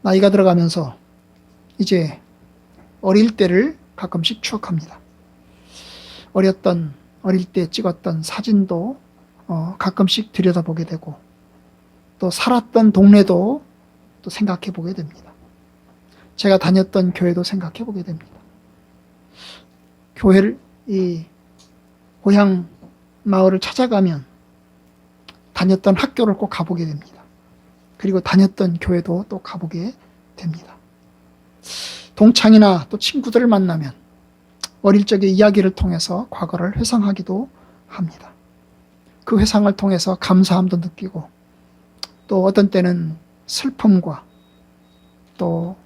나이가 들어가면서 이제 어릴 때를 가끔씩 추억합니다. 어릴 때 찍었던 사진도 가끔씩 들여다보게 되고, 또 살았던 동네도 또 생각해 보게 됩니다. 제가 다녔던 교회도 생각해 보게 됩니다. 교회를, 고향 마을을 찾아가면 다녔던 학교를 꼭 가보게 됩니다. 그리고 다녔던 교회도 또 가보게 됩니다. 동창이나 또 친구들을 만나면 어릴 적의 이야기를 통해서 과거를 회상하기도 합니다. 그 회상을 통해서 감사함도 느끼고, 또 어떤 때는 슬픔과 또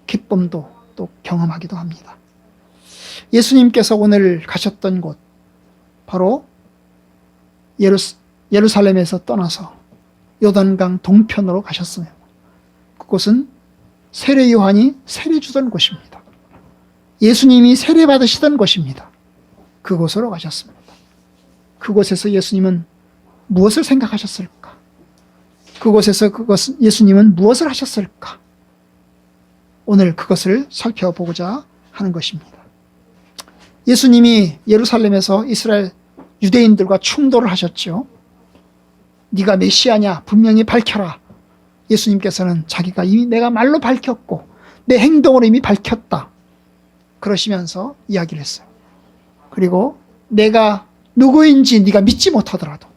기쁨도 또 경험하기도 합니다. 예수님께서 오늘 가셨던 곳, 바로 예루살렘에서 떠나서 요단강 동편으로 가셨으며, 그곳은 세례 요한이 세례 주던 곳입니다. 예수님이 세례 받으시던 곳입니다. 그곳으로 가셨습니다. 그곳에서 예수님은 무엇을 생각하셨을까? 그곳에서 예수님은 무엇을 하셨을까? 오늘 그것을 살펴보고자 하는 것입니다. 예수님이 예루살렘에서 이스라엘 유대인들과 충돌을 하셨죠. 네가 메시아냐? 분명히 밝혀라. 예수님께서는 자기가 이미 내가 말로 밝혔고 내 행동으로 이미 밝혔다, 그러시면서 이야기를 했어요. 그리고 내가 누구인지 네가 믿지 못하더라도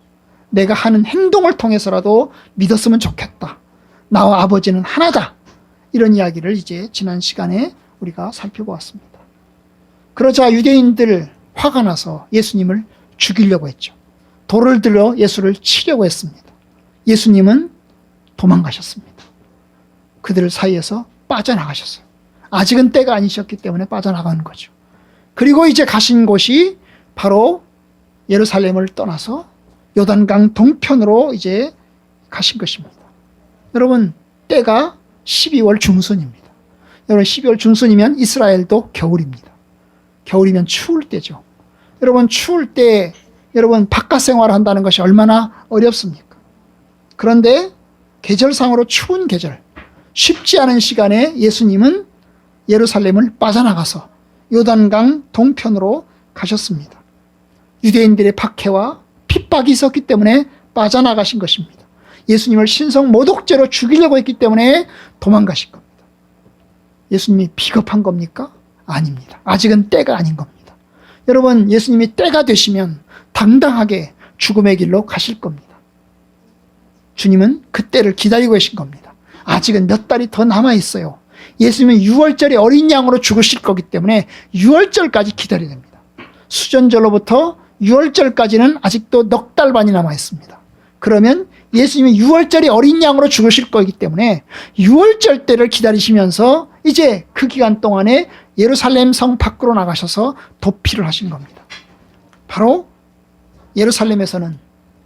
내가 하는 행동을 통해서라도 믿었으면 좋겠다. 나와 아버지는 하나다. 이런 이야기를 이제 지난 시간에 우리가 살펴보았습니다. 그러자 유대인들 화가 나서 예수님을 죽이려고 했죠. 돌을 들어 예수를 치려고 했습니다. 예수님은 도망가셨습니다. 그들 사이에서 빠져나가셨어요. 아직은 때가 아니셨기 때문에 빠져나가는 거죠. 그리고 이제 가신 곳이 바로 예루살렘을 떠나서 요단강 동편으로 이제 가신 것입니다. 여러분, 때가 12월 중순입니다. 여러분, 12월 중순이면 이스라엘도 겨울입니다. 겨울이면 추울 때죠. 여러분, 추울 때 여러분 바깥 생활을 한다는 것이 얼마나 어렵습니까? 그런데 계절상으로 추운 계절, 쉽지 않은 시간에 예수님은 예루살렘을 빠져나가서 요단강 동편으로 가셨습니다. 유대인들의 박해와 핍박이 있었기 때문에 빠져나가신 것입니다. 예수님을 신성 모독죄로 죽이려고 했기 때문에 도망가신 겁니다. 예수님이 비겁한 겁니까? 아닙니다. 아직은 때가 아닌 겁니다. 여러분, 예수님이 때가 되시면 당당하게 죽음의 길로 가실 겁니다. 주님은 그 때를 기다리고 계신 겁니다. 아직은 몇 달이 더 남아 있어요. 예수님은 6월절에 어린 양으로 죽으실 거기 때문에 6월절까지 기다려야 됩니다. 수전절로부터 6월절까지는 아직도 넉 달 반이 남아 있습니다. 그러면 예수님이 6월절에 어린 양으로 죽으실 거기 때문에 6월절 때를 기다리시면서 이제 그 기간 동안에 예루살렘 성 밖으로 나가셔서 도피를 하신 겁니다. 바로 예루살렘에서는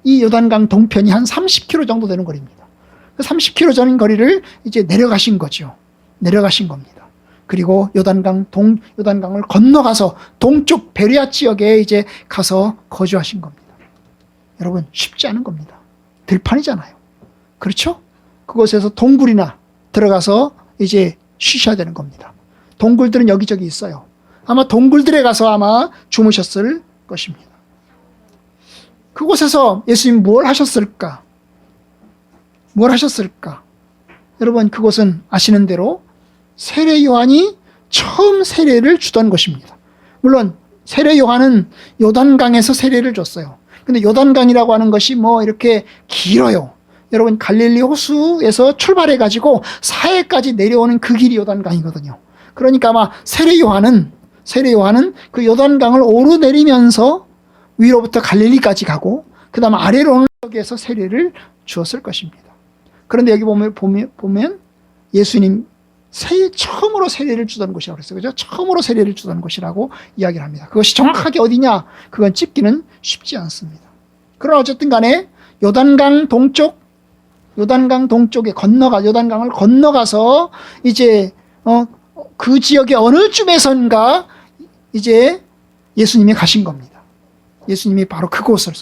이 요단강 동편이 한 30km 정도 되는 거리입니다. 그 30km 되는 거리를 이제 내려가신 거죠. 내려가신 겁니다. 그리고 요단강을 건너가서 동쪽 베레아 지역에 이제 가서 거주하신 겁니다. 여러분, 쉽지 않은 겁니다. 들판이잖아요. 그렇죠? 그곳에서 동굴이나 들어가서 이제 쉬셔야 되는 겁니다. 동굴들은 여기저기 있어요. 아마 동굴들에 가서 아마 주무셨을 것입니다. 그곳에서 예수님 뭘 하셨을까? 뭘 하셨을까? 여러분, 그곳은 아시는 대로 세례 요한이 처음 세례를 주던 곳입니다. 물론 세례 요한은 요단강에서 세례를 줬어요. 근데 요단강이라고 하는 것이 뭐 이렇게 길어요. 여러분, 갈릴리 호수에서 출발해가지고 사해까지 내려오는 그 길이 요단강이거든요. 그러니까 아마 세례 요한은 그 요단강을 오르내리면서 위로부터 갈릴리까지 가고 그 다음 아래로 여기에서 세례를 주었을 것입니다. 그런데 여기 보면 예수님 처음으로 세례를 주던 곳이라고 그랬어요. 그죠? 처음으로 세례를 주던 곳이라고 이야기를 합니다. 그것이 정확하게 어디냐? 그건 찍기는 쉽지 않습니다. 그러나 어쨌든 간에 요단강 동쪽에 요단강을 건너가서 이제 그 지역의 어느 쯤에선가 이제 예수님이 가신 겁니다. 예수님이 바로 그곳을,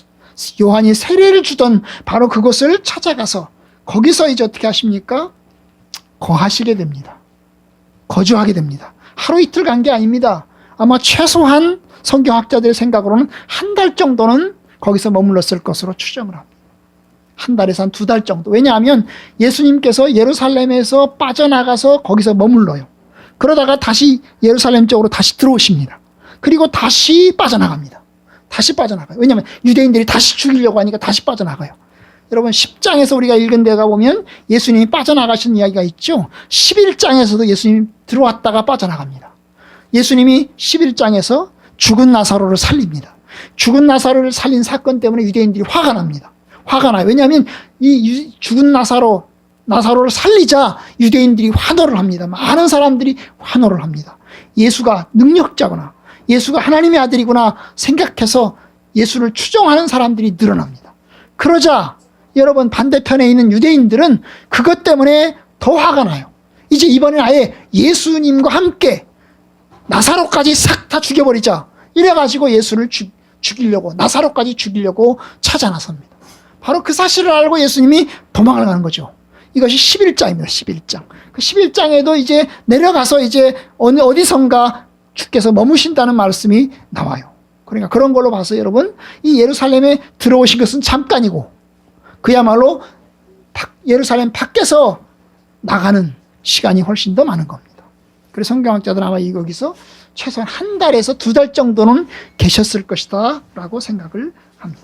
요한이 세례를 주던 바로 그곳을 찾아가서 거기서 이제 어떻게 하십니까? 거하시게 됩니다. 거주하게 됩니다. 하루 이틀 간 게 아닙니다. 아마 최소한 성경학자들의 생각으로는 한 달 정도는 거기서 머물렀을 것으로 추정을 합니다. 한 달에서 한 2달 정도. 왜냐하면 예수님께서 예루살렘에서 빠져나가서 거기서 머물러요. 그러다가 다시 예루살렘 쪽으로 다시 들어오십니다. 그리고 다시 빠져나갑니다. 다시 빠져나가요. 왜냐하면 유대인들이 다시 죽이려고 하니까 다시 빠져나가요. 여러분 10장에서 우리가 읽은 데가 보면 예수님이 빠져나가신 이야기가 있죠. 11장에서도 예수님이 들어왔다가 빠져나갑니다. 예수님이 11장에서 죽은 나사로를 살립니다. 죽은 나사로를 살린 사건 때문에 유대인들이 화가 납니다. 화가 나요. 왜냐하면 이 죽은 나사로를 살리자 유대인들이 환호를 합니다. 많은 사람들이 환호를 합니다. 예수가 능력자구나, 예수가 하나님의 아들이구나 생각해서 예수를 추종하는 사람들이 늘어납니다. 그러자 여러분 반대편에 있는 유대인들은 그것 때문에 더 화가 나요. 이제 이번엔 아예 예수님과 함께 나사로까지 싹 다 죽여버리자 이래가지고 예수를 죽이려고, 나사로까지 죽이려고 찾아 나섭니다. 바로 그 사실을 알고 예수님이 도망을 가는 거죠. 이것이 11장입니다. 11장. 그 11장에도 이제 내려가서 이제 어디선가 주께서 머무신다는 말씀이 나와요. 그러니까 그런 걸로 봐서 여러분, 이 예루살렘에 들어오신 것은 잠깐이고 그야말로 예루살렘 밖에서 나가는 시간이 훨씬 더 많은 겁니다. 그래서 성경학자들은 아마 여기서 최소한 한 달에서 2달 정도는 계셨을 것이다 라고 생각을 합니다.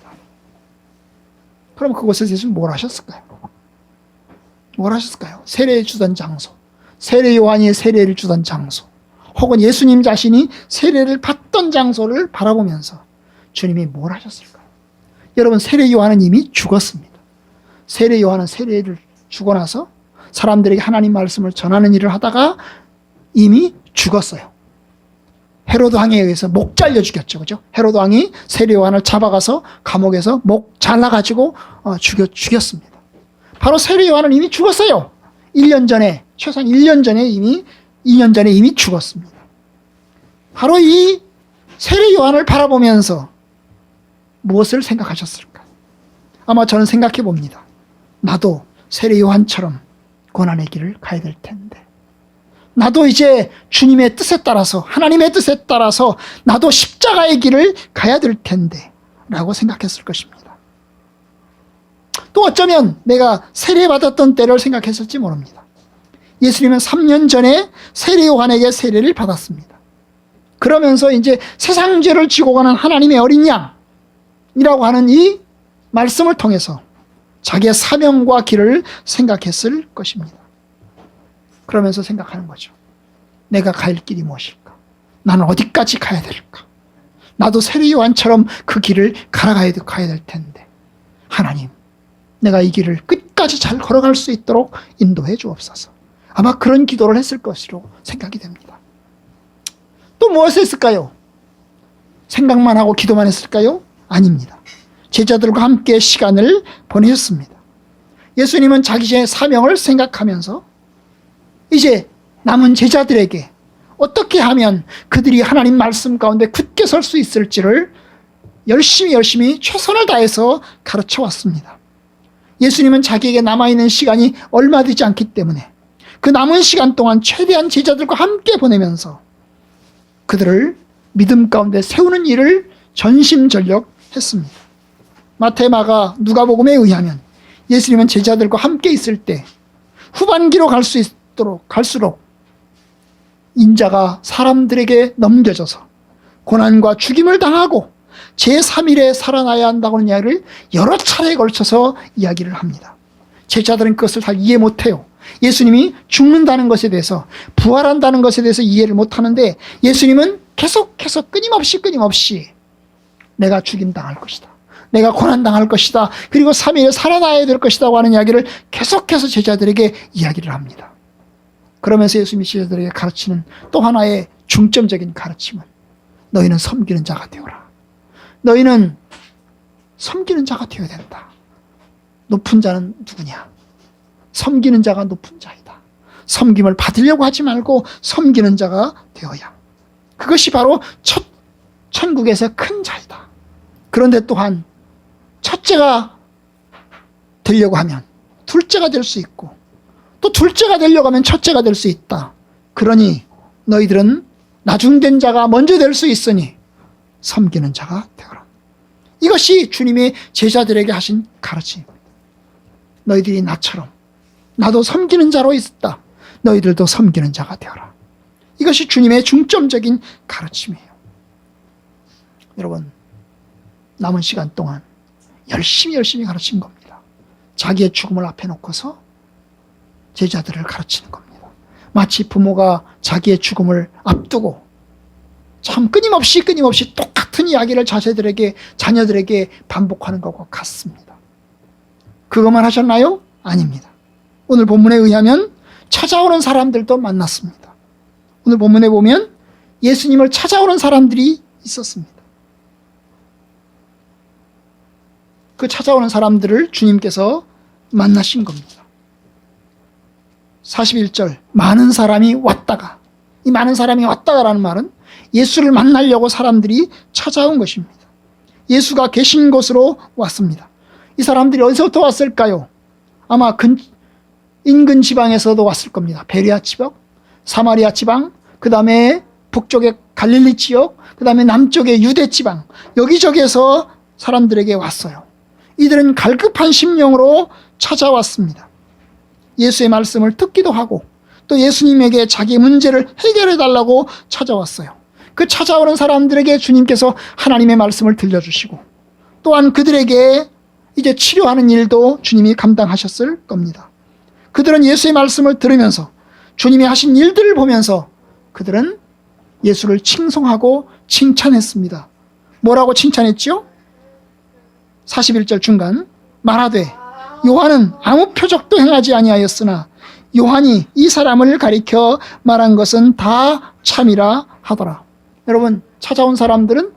그럼 그곳에서 예수님 뭘 하셨을까요? 뭘 하셨을까요? 세례 주던 장소, 세례 요한이 세례를 주던 장소, 혹은 예수님 자신이 세례를 받던 장소를 바라보면서 주님이 뭘 하셨을까요? 여러분, 세례 요한은 이미 죽었습니다. 세례 요한은 세례를 주고 나서 사람들에게 하나님 말씀을 전하는 일을 하다가 이미 죽었어요. 헤로드 왕에 의해서 목 잘려 죽였죠. 그죠? 헤로드 왕이 세례 요한을 잡아가서 감옥에서 목 잘라가지고 죽였습니다. 바로 세례 요한은 이미 죽었어요. 1년 전에, 최소한 1년 전에 이미, 2년 전에 이미 죽었습니다. 바로 이 세례 요한을 바라보면서 무엇을 생각하셨을까? 아마 저는 생각해 봅니다. 나도 세례 요한처럼 고난의 길을 가야 될 텐데, 나도 이제 주님의 뜻에 따라서, 하나님의 뜻에 따라서 나도 십자가의 길을 가야 될 텐데 라고 생각했을 것입니다. 또 어쩌면 내가 세례받았던 때를 생각했을지 모릅니다. 예수님은 3년 전에 세례 요한에게 세례를 받았습니다. 그러면서 이제 세상 죄를 지고 가는 하나님의 어린 양이라고 하는 이 말씀을 통해서 자기의 사명과 길을 생각했을 것입니다. 그러면서 생각하는 거죠. 내가 갈 길이 무엇일까? 나는 어디까지 가야 될까? 나도 세례 요한처럼 그 길을 가야 될 텐데, 하나님, 내가 이 길을 끝까지 잘 걸어갈 수 있도록 인도해 주옵소서. 아마 그런 기도를 했을 것으로 생각이 됩니다. 또 무엇을 했을까요? 생각만 하고 기도만 했을까요? 아닙니다. 제자들과 함께 시간을 보내셨습니다. 예수님은 자기의 사명을 생각하면서 이제 남은 제자들에게 어떻게 하면 그들이 하나님 말씀 가운데 굳게 설 수 있을지를 열심히 최선을 다해서 가르쳐 왔습니다. 예수님은 자기에게 남아있는 시간이 얼마 되지 않기 때문에 그 남은 시간 동안 최대한 제자들과 함께 보내면서 그들을 믿음 가운데 세우는 일을 전심전력했습니다. 마태, 마가, 누가복음에 의하면 예수님은 제자들과 함께 있을 때 후반기로 갈수록 인자가 사람들에게 넘겨져서 고난과 죽임을 당하고 제3일에 살아나야 한다고는 이야기를 여러 차례에 걸쳐서 이야기를 합니다. 제자들은 그것을 다 이해 못해요. 예수님이 죽는다는 것에 대해서, 부활한다는 것에 대해서 이해를 못하는데 예수님은 계속해서 끊임없이 내가 죽임당할 것이다, 내가 고난당할 것이다, 그리고 3일에 살아나야 될 것이라고 하는 이야기를 계속해서 제자들에게 이야기를 합니다. 그러면서 예수님이 제자들에게 가르치는 또 하나의 중점적인 가르침은 너희는 섬기는 자가 되어라. 너희는 섬기는 자가 되어야 된다. 높은 자는 누구냐? 섬기는 자가 높은 자이다. 섬김을 받으려고 하지 말고 섬기는 자가 되어야. 그것이 바로 천국에서 큰 자이다. 그런데 또한 첫째가 되려고 하면 둘째가 될 수 있고, 또 둘째가 되려고 하면 첫째가 될 수 있다. 그러니 너희들은 나중된 자가 먼저 될 수 있으니 섬기는 자가 되어라. 이것이 주님의 제자들에게 하신 가르침입니다. 너희들이 나처럼 나도 섬기는 자로 있었다. 너희들도 섬기는 자가 되어라. 이것이 주님의 중점적인 가르침이에요. 여러분, 남은 시간 동안 열심히 가르친 겁니다. 자기의 죽음을 앞에 놓고서 제자들을 가르치는 겁니다. 마치 부모가 자기의 죽음을 앞두고 참 끊임없이 똑같은 이야기를 자녀들에게 반복하는 것과 같습니다. 그것만 하셨나요? 아닙니다. 오늘 본문에 의하면 찾아오는 사람들도 만났습니다. 오늘 본문에 보면 예수님을 찾아오는 사람들이 있었습니다. 그 찾아오는 사람들을 주님께서 만나신 겁니다. 41절, 많은 사람이 왔다가, 이 많은 사람이 왔다가라는 말은 예수를 만나려고 사람들이 찾아온 것입니다. 예수가 계신 곳으로 왔습니다. 이 사람들이 어디서부터 왔을까요? 아마 인근 지방에서도 왔을 겁니다. 베레아 지역, 사마리아 지방, 그 다음에 북쪽의 갈릴리 지역, 그 다음에 남쪽의 유대 지방, 여기저기에서 사람들에게 왔어요. 이들은 갈급한 심령으로 찾아왔습니다. 예수의 말씀을 듣기도 하고 또 예수님에게 자기 문제를 해결해 달라고 찾아왔어요. 그 찾아오는 사람들에게 주님께서 하나님의 말씀을 들려주시고 또한 그들에게 이제 치료하는 일도 주님이 감당하셨을 겁니다. 그들은 예수의 말씀을 들으면서 주님이 하신 일들을 보면서 그들은 예수를 칭송하고 칭찬했습니다. 뭐라고 칭찬했지요? 41절 중간, 말하되 요한은 아무 표적도 행하지 아니하였으나 요한이 이 사람을 가리켜 말한 것은 다 참이라 하더라. 여러분, 찾아온 사람들은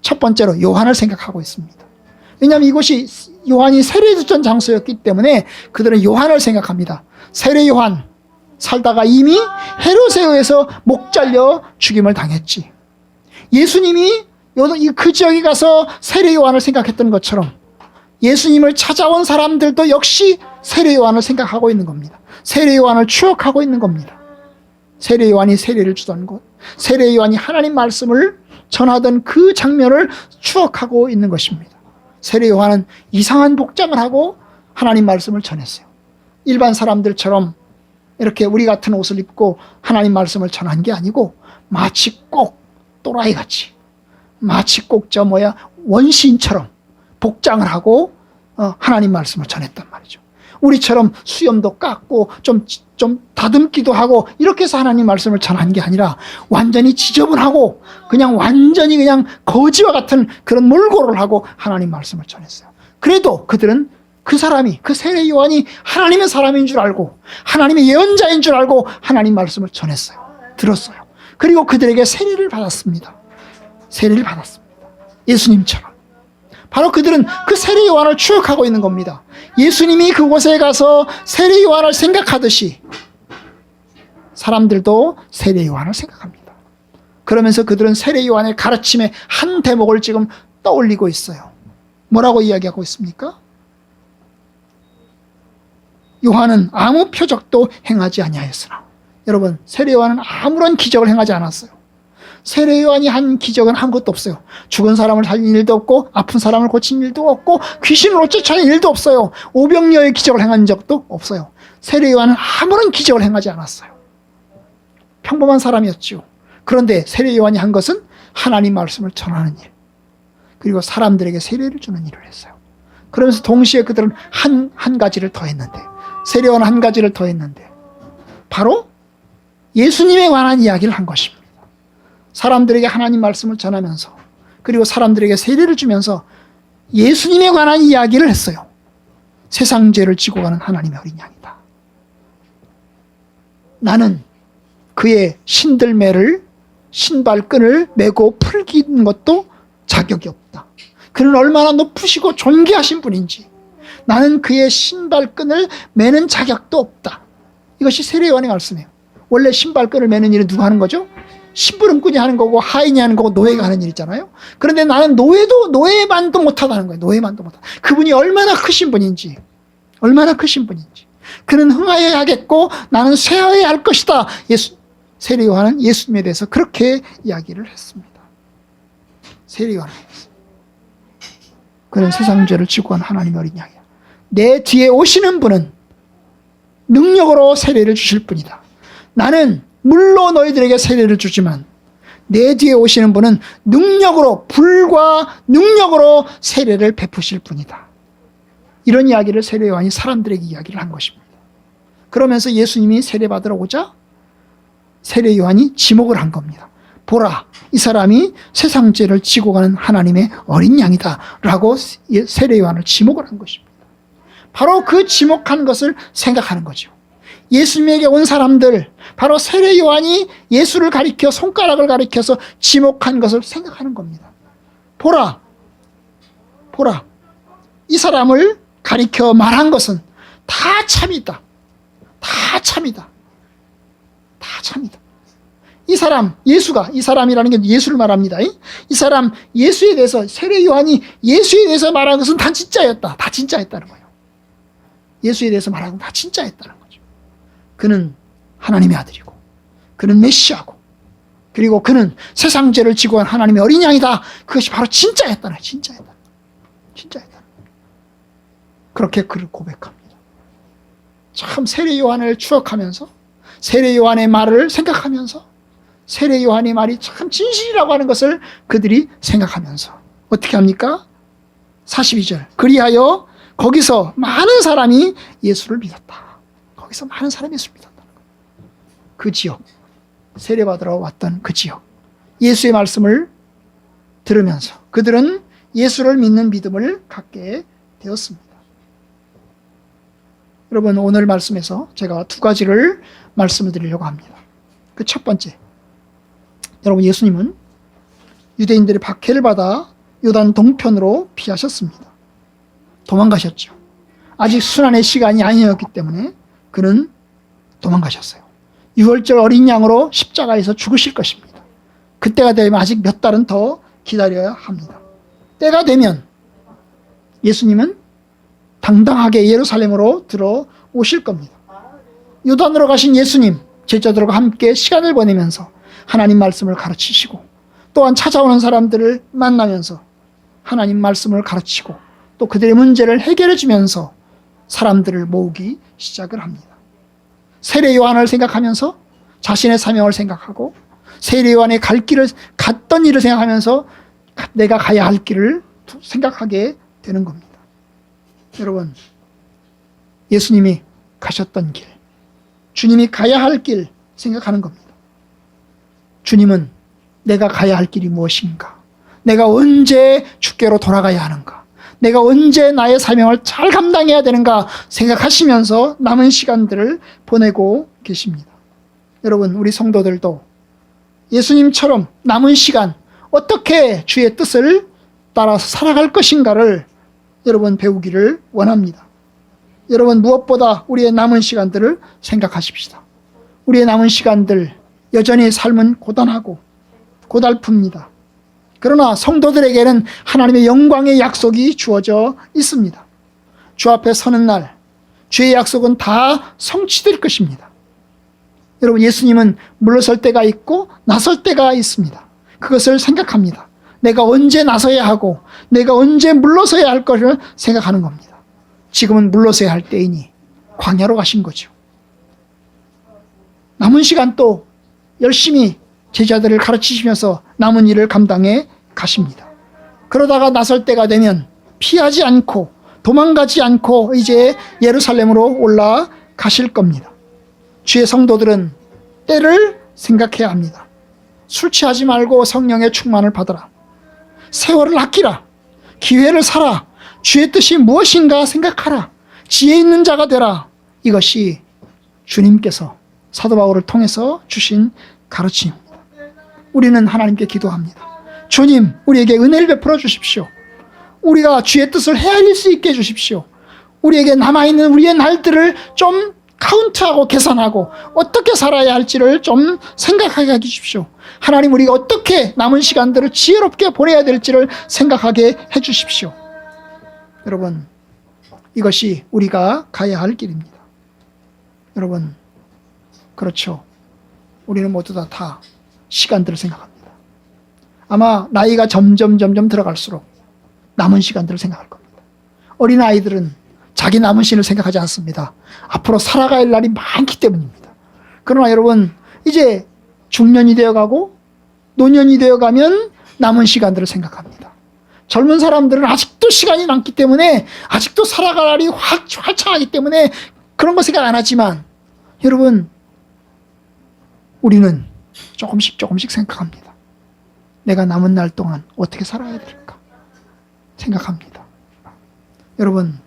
첫 번째로 요한을 생각하고 있습니다. 왜냐하면 이곳이 요한이 세례주던 장소였기 때문에 그들은 요한을 생각합니다. 세례 요한, 살다가 이미 헤롯에 의해서 목 잘려 죽임을 당했지. 예수님이 그 지역에 가서 세례 요한을 생각했던 것처럼 예수님을 찾아온 사람들도 역시 세례 요한을 생각하고 있는 겁니다. 세례 요한을 추억하고 있는 겁니다. 세례 요한이 세례를 주던 곳, 세례 요한이 하나님 말씀을 전하던 그 장면을 추억하고 있는 것입니다. 세례 요한은 이상한 복장을 하고 하나님 말씀을 전했어요. 일반 사람들처럼 이렇게 우리 같은 옷을 입고 하나님 말씀을 전한 게 아니고 마치 꼭 또라이같이, 마치 꼭 원시인처럼 복장을 하고 하나님 말씀을 전했단 말이죠. 우리처럼 수염도 깎고 좀 다듬기도 하고 이렇게 해서 하나님 말씀을 전한 게 아니라 완전히 지저분하고 완전히 거지와 같은 그런 몰골을 하고 하나님 말씀을 전했어요. 그래도 그들은 그 사람이, 그 세례 요한이 하나님의 사람인 줄 알고 하나님의 예언자인 줄 알고 하나님 말씀을 전했어요. 들었어요. 그리고 그들에게 세례를 받았습니다. 세례를 받았습니다. 예수님처럼. 바로 그들은 그 세례 요한을 추억하고 있는 겁니다. 예수님이 그곳에 가서 세례 요한을 생각하듯이 사람들도 세례 요한을 생각합니다. 그러면서 그들은 세례 요한의 가르침의 한 대목을 지금 떠올리고 있어요. 뭐라고 이야기하고 있습니까? 요한은 아무 표적도 행하지 아니하였으나. 여러분, 세례 요한은 아무런 기적을 행하지 않았어요. 세례 요한이 한 기적은 아무것도 없어요. 죽은 사람을 살린 일도 없고 아픈 사람을 고친 일도 없고 귀신을 쫓아낸 일도 없어요. 오병이어의 기적을 행한 적도 없어요. 세례 요한은 아무런 기적을 행하지 않았어요. 평범한 사람이었죠. 그런데 세례 요한이 한 것은 하나님 말씀을 전하는 일, 그리고 사람들에게 세례를 주는 일을 했어요. 그러면서 동시에 그들은 한 가지를 더 했는데, 세례 요한은 한 가지를 더 했는데 바로 예수님에 관한 이야기를 한 것입니다. 사람들에게 하나님 말씀을 전하면서 그리고 사람들에게 세례를 주면서 예수님에 관한 이야기를 했어요. 세상 죄를 지고 가는 하나님의 어린 양이다. 나는 그의 신발끈을 메고 풀기는 것도 자격이 없다. 그는 얼마나 높으시고 존귀하신 분인지 나는 그의 신발끈을 매는 자격도 없다. 이것이 세례 요한의 말씀이에요. 원래 신발끈을 매는 일은 누가 하는 거죠? 심부름꾼이 하는 거고 하인이 하는 거고 노예가 하는 일이잖아요. 그런데 나는 노예만도 못하다는 거예요. 노예만도 못하다. 그분이 얼마나 크신 분인지 그는 흥하여야 하겠고 나는 쇠하여야 할 것이다. 세례 요한은 예수님에 대해서 그렇게 이야기를 했습니다. 세례 요한은 그는 세상 죄를 지고 간 하나님의 어린 양이야. 내 뒤에 오시는 분은 능력으로 세례를 주실 분이다. 나는 물로 너희들에게 세례를 주지만 내 뒤에 오시는 분은 능력으로, 불과 능력으로 세례를 베푸실 분이다. 이런 이야기를 세례 요한이 사람들에게 이야기를 한 것입니다. 그러면서 예수님이 세례 받으러 오자 세례 요한이 지목을 한 겁니다. 보라, 이 사람이 세상 죄를 지고 가는 하나님의 어린 양이다 라고 세례 요한을 지목을 한 것입니다. 바로 그 지목한 것을 생각하는 거죠. 예수님에게 온 사람들, 바로 세례 요한이 예수를 가리켜 손가락을 가리켜서 지목한 것을 생각하는 겁니다. 보라, 보라, 이 사람을 가리켜 말한 것은 다 참이다. 다 참이다. 다 참이다. 이 사람, 예수가, 이 사람이라는 게 예수를 말합니다. 이 사람 예수에 대해서, 세례 요한이 예수에 대해서 말한 것은 다 진짜였다. 다 진짜였다는 거예요. 예수에 대해서 말한 건 다 진짜였다는 거죠. 그는 하나님의 아들이고, 그는 메시아고, 그리고 그는 세상 죄를 지고 간 하나님의 어린 양이다. 그것이 바로 진짜였다는 거예요. 진짜였다. 진짜였다. 그렇게 그를 고백합니다. 참 세례 요한을 추억하면서, 세례 요한의 말을 생각하면서, 세례 요한의 말이 참 진실이라고 하는 것을 그들이 생각하면서 어떻게 합니까? 42절, 그리하여 거기서 많은 사람이 예수를 믿었다. 거기서 많은 사람이 예수를 믿었다. 그 지역, 세례받으러 왔던 그 지역, 예수의 말씀을 들으면서 그들은 예수를 믿는 믿음을 갖게 되었습니다. 여러분, 오늘 말씀에서 제가 두 가지를 말씀을 드리려고 합니다. 그 첫 번째, 여러분, 예수님은 유대인들의 박해를 받아 요단 동편으로 피하셨습니다. 도망가셨죠. 아직 순환의 시간이 아니었기 때문에 그는 도망가셨어요. 6월절 어린 양으로 십자가에서 죽으실 것입니다. 그때가 되면 아직 몇 달은 더 기다려야 합니다. 때가 되면 예수님은 당당하게 예루살렘으로 들어오실 겁니다. 요단으로 가신 예수님, 제자들과 함께 시간을 보내면서 하나님 말씀을 가르치시고, 또한 찾아오는 사람들을 만나면서 하나님 말씀을 가르치고, 또 그들의 문제를 해결해 주면서 사람들을 모으기 시작을 합니다. 세례 요한을 생각하면서 자신의 사명을 생각하고, 세례 요한의 갈 길을, 갔던 일을 생각하면서 내가 가야 할 길을 생각하게 되는 겁니다. 여러분, 예수님이 가셨던 길, 주님이 가야 할 길 생각하는 겁니다. 주님은 내가 가야 할 길이 무엇인가? 내가 언제 주께로 돌아가야 하는가? 내가 언제 나의 사명을 잘 감당해야 되는가 생각하시면서 남은 시간들을 보내고 계십니다. 여러분, 우리 성도들도 예수님처럼 남은 시간 어떻게 주의 뜻을 따라서 살아갈 것인가를 여러분 배우기를 원합니다. 여러분, 무엇보다 우리의 남은 시간들을 생각하십시다. 우리의 남은 시간들, 여전히 삶은 고단하고 고달픕니다. 그러나 성도들에게는 하나님의 영광의 약속이 주어져 있습니다. 주 앞에 서는 날, 주의 약속은 다 성취될 것입니다. 여러분, 예수님은 물러설 때가 있고 나설 때가 있습니다. 그것을 생각합니다. 내가 언제 나서야 하고 내가 언제 물러서야 할 것을 생각하는 겁니다. 지금은 물러서야 할 때이니 광야로 가신 거죠. 남은 시간 또 열심히 제자들을 가르치시면서 남은 일을 감당해 가십니다. 그러다가 나설 때가 되면 피하지 않고 도망가지 않고 이제 예루살렘으로 올라가실 겁니다. 주의 성도들은 때를 생각해야 합니다. 술 취하지 말고 성령의 충만을 받아라. 세월을 아끼라. 기회를 살아. 주의 뜻이 무엇인가 생각하라. 지혜 있는 자가 되라. 이것이 주님께서 사도 바울을 통해서 주신 가르침입니다. 우리는 하나님께 기도합니다. 주님, 우리에게 은혜를 베풀어 주십시오. 우리가 주의 뜻을 헤아릴 수 있게 해주십시오. 우리에게 남아있는 우리의 날들을 좀 카운트하고 계산하고 어떻게 살아야 할지를 좀 생각하게 해주십시오. 하나님, 우리가 어떻게 남은 시간들을 지혜롭게 보내야 될지를 생각하게 해주십시오. 여러분, 이것이 우리가 가야 할 길입니다. 여러분, 그렇죠. 우리는 모두 다 시간들을 생각합니다. 아마 나이가 점점 들어갈수록 남은 시간들을 생각할 겁니다. 어린아이들은 자기 남은 시간을 생각하지 않습니다. 앞으로 살아갈 날이 많기 때문입니다. 그러나 여러분, 이제 중년이 되어가고 노년이 되어가면 남은 시간들을 생각합니다. 젊은 사람들은 아직도 시간이 남기 때문에, 아직도 살아갈 날이 활창하기 때문에 그런 거 생각 안 하지만, 여러분, 우리는 조금씩 생각합니다. 내가 남은 날 동안 어떻게 살아야 될까 생각합니다. 여러분,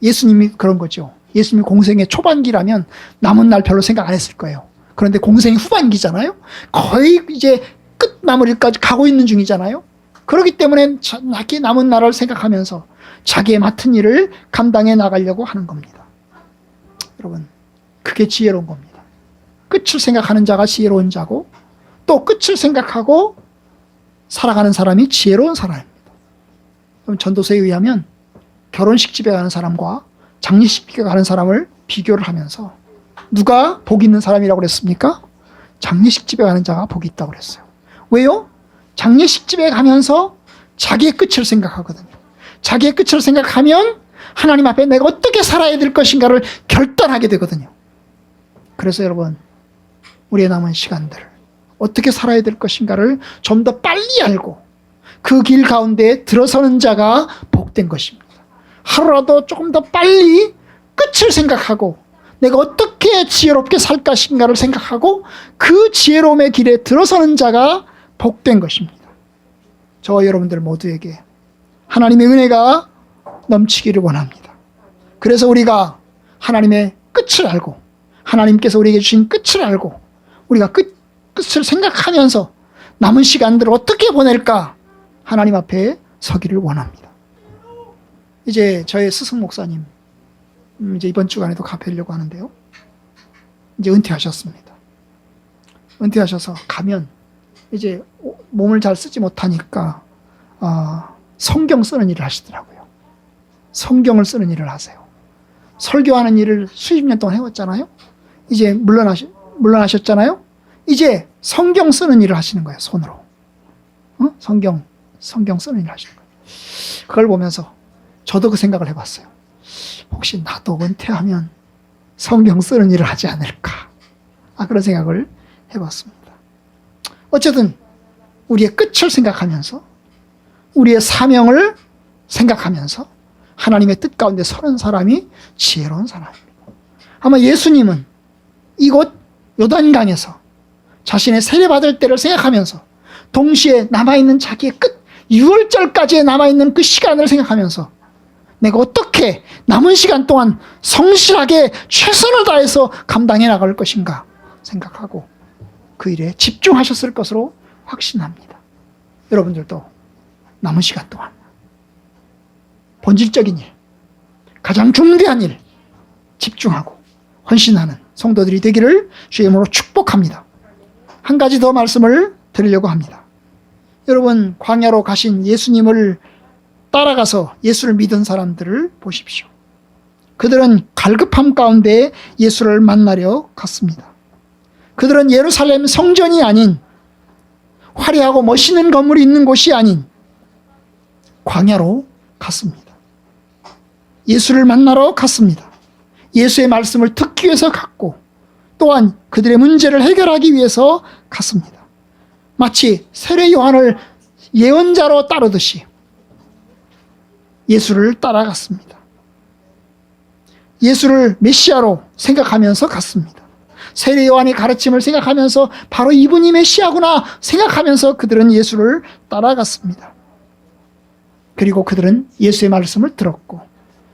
예수님이 그런 거죠. 예수님이 공생의 초반기라면 남은 날 별로 생각 안 했을 거예요. 그런데 공생이 후반기잖아요. 거의 이제 끝마무리까지 가고 있는 중이잖아요. 그렇기 때문에 자기 남은 날을 생각하면서 자기의 맡은 일을 감당해 나가려고 하는 겁니다. 여러분, 그게 지혜로운 겁니다. 끝을 생각하는 자가 지혜로운 자고, 또 끝을 생각하고 살아가는 사람이 지혜로운 사람입니다. 그럼 전도서에 의하면 결혼식 집에 가는 사람과 장례식 집에 가는 사람을 비교를 하면서 누가 복 있는 사람이라고 그랬습니까? 장례식 집에 가는 자가 복이 있다고 그랬어요. 왜요? 장례식 집에 가면서 자기의 끝을 생각하거든요. 자기의 끝을 생각하면 하나님 앞에 내가 어떻게 살아야 될 것인가를 결단하게 되거든요. 그래서 여러분, 우리의 남은 시간들을 어떻게 살아야 될 것인가를 좀 더 빨리 알고 그 길 가운데 들어서는 자가 복된 것입니다. 하루라도 조금 더 빨리 끝을 생각하고 내가 어떻게 지혜롭게 살 것인가를 생각하고 그 지혜로움의 길에 들어서는 자가 복된 것입니다. 저와 여러분들 모두에게 하나님의 은혜가 넘치기를 원합니다. 그래서 우리가 하나님의 끝을 알고, 하나님께서 우리에게 주신 끝을 알고, 우리가 끝을 생각하면서 남은 시간들을 어떻게 보낼까 하나님 앞에 서기를 원합니다. 이제 저의 스승 목사님, 이제 이번 주간에도 갚으려고 하는데요. 이제 은퇴하셨습니다. 은퇴하셔서 가면 이제 몸을 잘 쓰지 못하니까 성경 쓰는 일을 하시더라고요. 성경을 쓰는 일을 하세요. 설교하는 일을 수십 년 동안 해왔잖아요. 이제 물러나셨잖아요. 이제 성경 쓰는 일을 하시는 거예요. 손으로. 성경 쓰는 일을 하시는 거예요. 그걸 보면서 저도 그 생각을 해봤어요. 혹시 나도 은퇴하면 성경 쓰는 일을 하지 않을까. 그런 생각을 해봤습니다. 어쨌든 우리의 끝을 생각하면서, 우리의 사명을 생각하면서 하나님의 뜻 가운데 서는 사람이 지혜로운 사람입니다. 아마 예수님은 이곳 요단강에서 자신의 세례받을 때를 생각하면서 동시에 남아있는 자기의 끝, 6월절까지 남아있는 그 시간을 생각하면서 내가 어떻게 남은 시간 동안 성실하게 최선을 다해서 감당해 나갈 것인가 생각하고 그 일에 집중하셨을 것으로 확신합니다. 여러분들도 남은 시간 동안 본질적인 일, 가장 중대한 일 집중하고 헌신하는 성도들이 되기를 주의 이름으로 축복합니다. 한 가지 더 말씀을 드리려고 합니다. 여러분, 광야로 가신 예수님을 따라가서 예수를 믿은 사람들을 보십시오. 그들은 갈급함 가운데 예수를 만나려 갔습니다. 그들은 예루살렘 성전이 아닌, 화려하고 멋있는 건물이 있는 곳이 아닌 광야로 갔습니다. 예수를 만나러 갔습니다. 예수의 말씀을 듣기 위해서 갔고, 또한 그들의 문제를 해결하기 위해서 갔습니다. 마치 세례 요한을 예언자로 따르듯이 예수를 따라갔습니다. 예수를 메시아로 생각하면서 갔습니다. 세례 요한의 가르침을 생각하면서 바로 이분이 메시아구나 생각하면서 그들은 예수를 따라갔습니다. 그리고 그들은 예수의 말씀을 들었고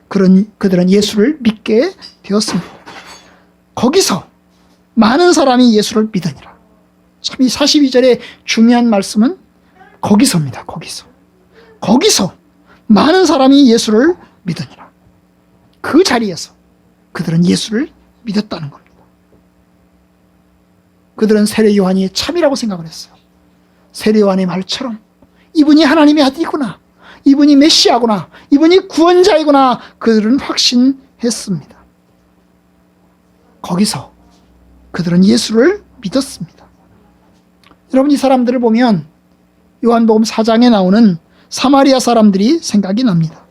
그들은 예수를 믿게 되었습니다. 거기서 많은 사람이 예수를 믿으니라. 참, 이 42절의 중요한 말씀은 거기서입니다. 거기서 많은 사람이 예수를 믿으니라. 그 자리에서 그들은 예수를 믿었다는 겁니다. 그들은 세례 요한이 참이라고 생각을 했어요. 세례 요한의 말처럼 이분이 하나님의 아들이구나, 이분이 메시아구나, 이분이 구원자이구나 그들은 확신했습니다. 거기서 그들은 예수를 믿었습니다. 여러분, 이 사람들을 보면 요한복음 4장에 나오는 사마리아 사람들이 생각이 납니다.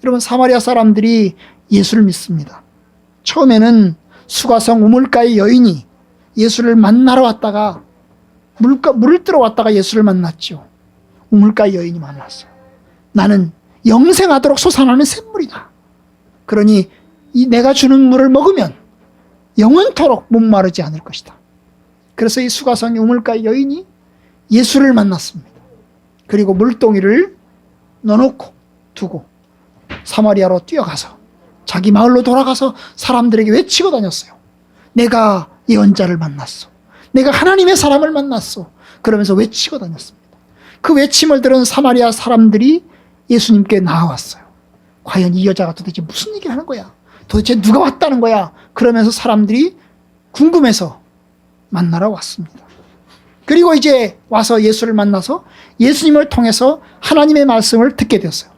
여러분, 사마리아 사람들이 예수를 믿습니다. 처음에는 수가성 우물가의 여인이 예수를 만나러 왔다가 물을 뜨러 왔다가 예수를 만났죠. 우물가의 여인이 만났어요. 나는 영생하도록 솟아나는 샘물이다. 그러니 이 내가 주는 물을 먹으면 영원토록 목마르지 않을 것이다. 그래서 이 수가성 우물가의 여인이 예수를 만났습니다. 그리고 물동이를 넣어놓고 두고 사마리아로 뛰어가서 자기 마을로 돌아가서 사람들에게 외치고 다녔어요. 내가 예언자를 만났어. 내가 하나님의 사람을 만났어. 그러면서 외치고 다녔습니다. 그 외침을 들은 사마리아 사람들이 예수님께 나와왔어요. 과연 이 여자가 도대체 무슨 얘기를 하는 거야? 도대체 누가 왔다는 거야? 그러면서 사람들이 궁금해서 만나러 왔습니다. 그리고 이제 와서 예수를 만나서 예수님을 통해서 하나님의 말씀을 듣게 되었어요.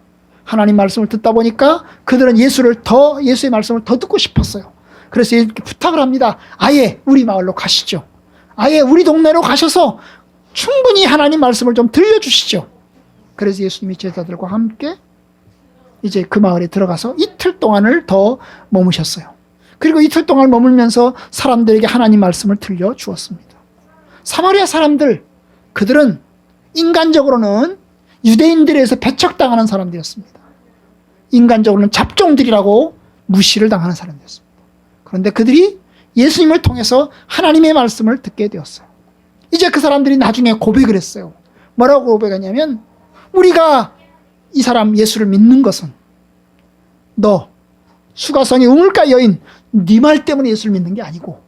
하나님 말씀을 듣다 보니까 그들은 예수의 말씀을 더 듣고 싶었어요. 그래서 이렇게 부탁을 합니다. 아예 우리 마을로 가시죠. 아예 우리 동네로 가셔서 충분히 하나님 말씀을 좀 들려주시죠. 그래서 예수님이 제자들과 함께 이제 그 마을에 들어가서 이틀 동안을 더 머무셨어요. 그리고 이틀 동안 머물면서 사람들에게 하나님 말씀을 들려주었습니다. 사마리아 사람들, 그들은 인간적으로는 유대인들에서 배척당하는 사람들이었습니다. 인간적으로는 잡종들이라고 무시를 당하는 사람들이었습니다. 그런데 그들이 예수님을 통해서 하나님의 말씀을 듣게 되었어요. 이제 그 사람들이 나중에 고백을 했어요. 뭐라고 고백하냐면, 우리가 이 사람 예수를 믿는 것은 너 수가성의 우물가 여인 네 말 때문에 예수를 믿는 게 아니고,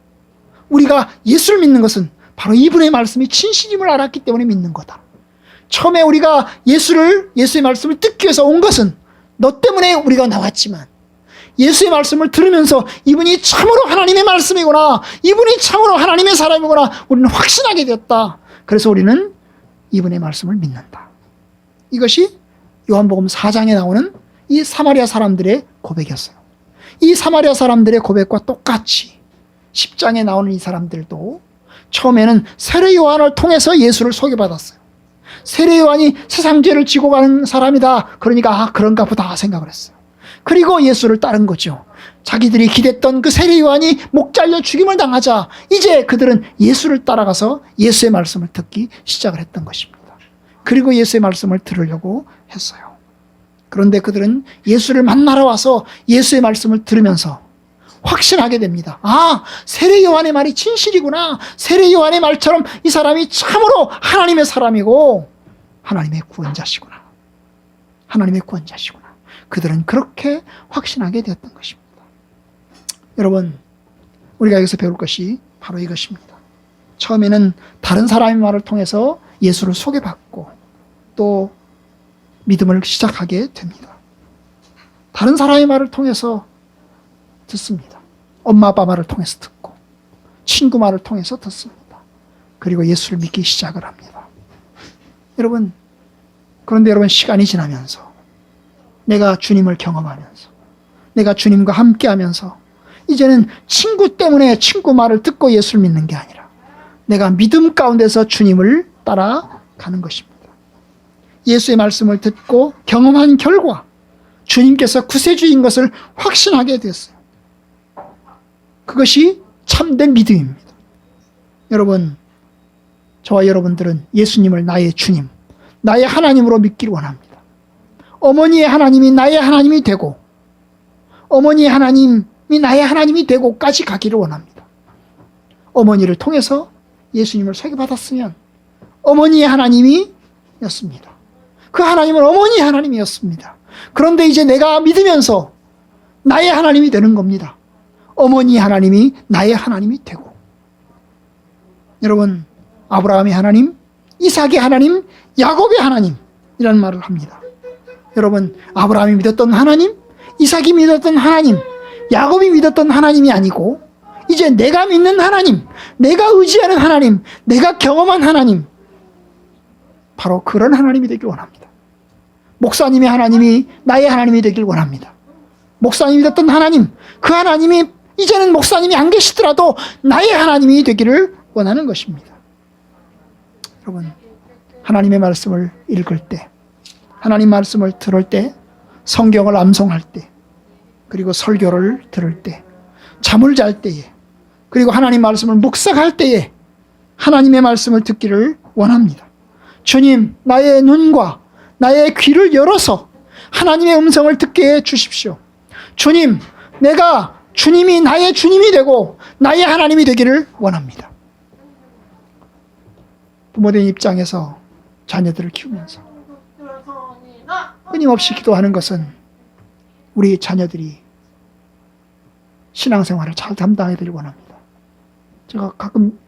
우리가 예수를 믿는 것은 바로 이분의 말씀이 진실임을 알았기 때문에 믿는 거다. 처음에 우리가 예수의 말씀을 듣기 위해서 온 것은 너 때문에 우리가 나왔지만, 예수의 말씀을 들으면서 이분이 참으로 하나님의 말씀이구나, 이분이 참으로 하나님의 사람이구나 우리는 확신하게 되었다. 그래서 우리는 이분의 말씀을 믿는다. 이것이 요한복음 4장에 나오는 이 사마리아 사람들의 고백이었어요. 이 사마리아 사람들의 고백과 똑같이 10장에 나오는 이 사람들도 처음에는 세례 요한을 통해서 예수를 소개받았어요. 세례 요한이 세상 죄를 지고 가는 사람이다. 그러니까 그런가 보다 생각을 했어요. 그리고 예수를 따른 거죠. 자기들이 기댔던 그 세례 요한이 목 잘려 죽임을 당하자 이제 그들은 예수를 따라가서 예수의 말씀을 듣기 시작을 했던 것입니다. 그리고 예수의 말씀을 들으려고 했어요. 그런데 그들은 예수를 만나러 와서 예수의 말씀을 들으면서 확신하게 됩니다. 아, 세례 요한의 말이 진실이구나. 세례 요한의 말처럼 이 사람이 참으로 하나님의 사람이고 하나님의 구원자시구나. 하나님의 구원자시구나. 그들은 그렇게 확신하게 되었던 것입니다. 여러분, 우리가 여기서 배울 것이 바로 이것입니다. 처음에는 다른 사람의 말을 통해서 예수를 소개받고 또 믿음을 시작하게 됩니다. 다른 사람의 말을 통해서 듣습니다. 엄마 아빠 말을 통해서 듣고 친구 말을 통해서 듣습니다. 그리고 예수를 믿기 시작을 합니다. 그런데 여러분, 시간이 지나면서 내가 주님을 경험하면서 내가 주님과 함께하면서 이제는 친구 때문에 친구 말을 듣고 예수를 믿는 게 아니라 내가 믿음 가운데서 주님을 따라가는 것입니다. 예수의 말씀을 듣고 경험한 결과 주님께서 구세주인 것을 확신하게 됐어요. 그것이 참된 믿음입니다. 여러분, 저와 여러분들은 예수님을 나의 주님, 나의 하나님으로 믿기를 원합니다. 어머니의 하나님이 나의 하나님이 되고 어머니의 하나님이 나의 하나님이 되고까지 가기를 원합니다. 어머니를 통해서 예수님을 소개받았으면 어머니의 하나님이었습니다. 그 하나님은 어머니의 하나님이었습니다. 그런데 이제 내가 믿으면서 나의 하나님이 되는 겁니다. 어머니의 하나님이 나의 하나님이 되고, 여러분, 아브라함의 하나님, 이삭의 하나님, 야곱의 하나님이라는 말을 합니다. 여러분, 아브라함이 믿었던 하나님, 이삭이 믿었던 하나님, 야곱이 믿었던 하나님이 아니고 이제 내가 믿는 하나님, 내가 의지하는 하나님, 내가 경험한 하나님, 바로 그런 하나님이 되길 원합니다. 목사님의 하나님이 나의 하나님이 되길 원합니다. 목사님이 믿었던 하나님, 그 하나님이 이제는 목사님이 안 계시더라도 나의 하나님이 되기를 원하는 것입니다. 여러분, 하나님의 말씀을 읽을 때, 하나님 말씀을 들을 때, 성경을 암송할 때, 그리고 설교를 들을 때, 잠을 잘 때에, 그리고 하나님 말씀을 묵상할 때에 하나님의 말씀을 듣기를 원합니다. 주님, 나의 눈과 나의 귀를 열어서 하나님의 음성을 듣게 해 주십시오. 주님, 내가 주님이 나의 주님이 되고 나의 하나님이 되기를 원합니다. 부모된 입장에서 자녀들을 키우면서 끊임없이 기도하는 것은 우리 자녀들이 신앙생활을 잘 담당해야 되길 원합니다. 제가 가끔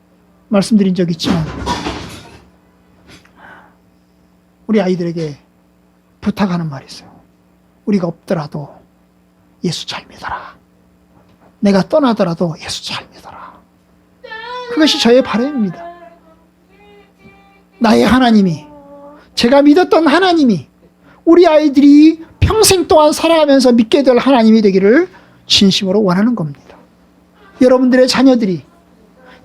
말씀드린 적이 있지만 우리 아이들에게 부탁하는 말이 있어요. 우리가 없더라도 예수 잘 믿어라. 내가 떠나더라도 예수 잘 믿어라. 그것이 저의 바람입니다. 나의 하나님이, 제가 믿었던 하나님이 우리 아이들이 평생 동안 살아가면서 믿게 될 하나님이 되기를 진심으로 원하는 겁니다. 여러분들의 자녀들이,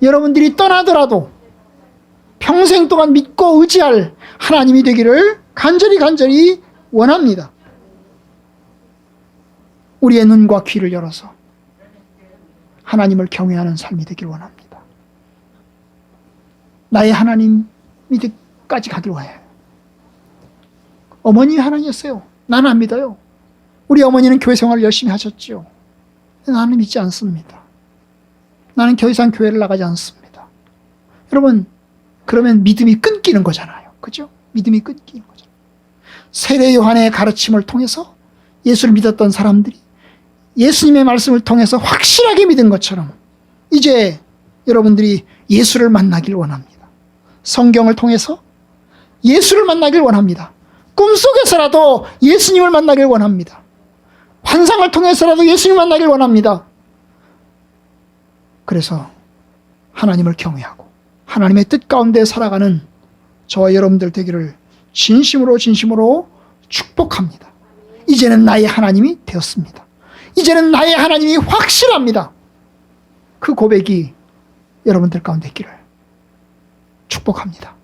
여러분들이 떠나더라도 평생 동안 믿고 의지할 하나님이 되기를 간절히 원합니다. 우리의 눈과 귀를 열어서 하나님을 경외하는 삶이 되기를 원합니다. 나의 하나님이 까지 가길 원해요. 어머님이 하나님이었어요. 나는 안 믿어요. 우리 어머니는 교회 생활을 열심히 하셨지요. 나는 믿지 않습니다. 나는 더 이상 교회를 나가지 않습니다. 여러분, 그러면 믿음이 끊기는 거잖아요. 그죠? 믿음이 끊기는 거잖아요. 세례 요한의 가르침을 통해서 예수를 믿었던 사람들이 예수님의 말씀을 통해서 확실하게 믿은 것처럼 이제 여러분들이 예수를 만나길 원합니다. 성경을 통해서 예수를 만나길 원합니다. 꿈속에서라도 예수님을 만나길 원합니다. 환상을 통해서라도 예수님을 만나길 원합니다. 그래서 하나님을 경외하고 하나님의 뜻 가운데 살아가는 저와 여러분들 되기를 진심으로 축복합니다. 이제는 나의 하나님이 되었습니다. 이제는 나의 하나님이 확실합니다. 그 고백이 여러분들 가운데 있기를 축복합니다.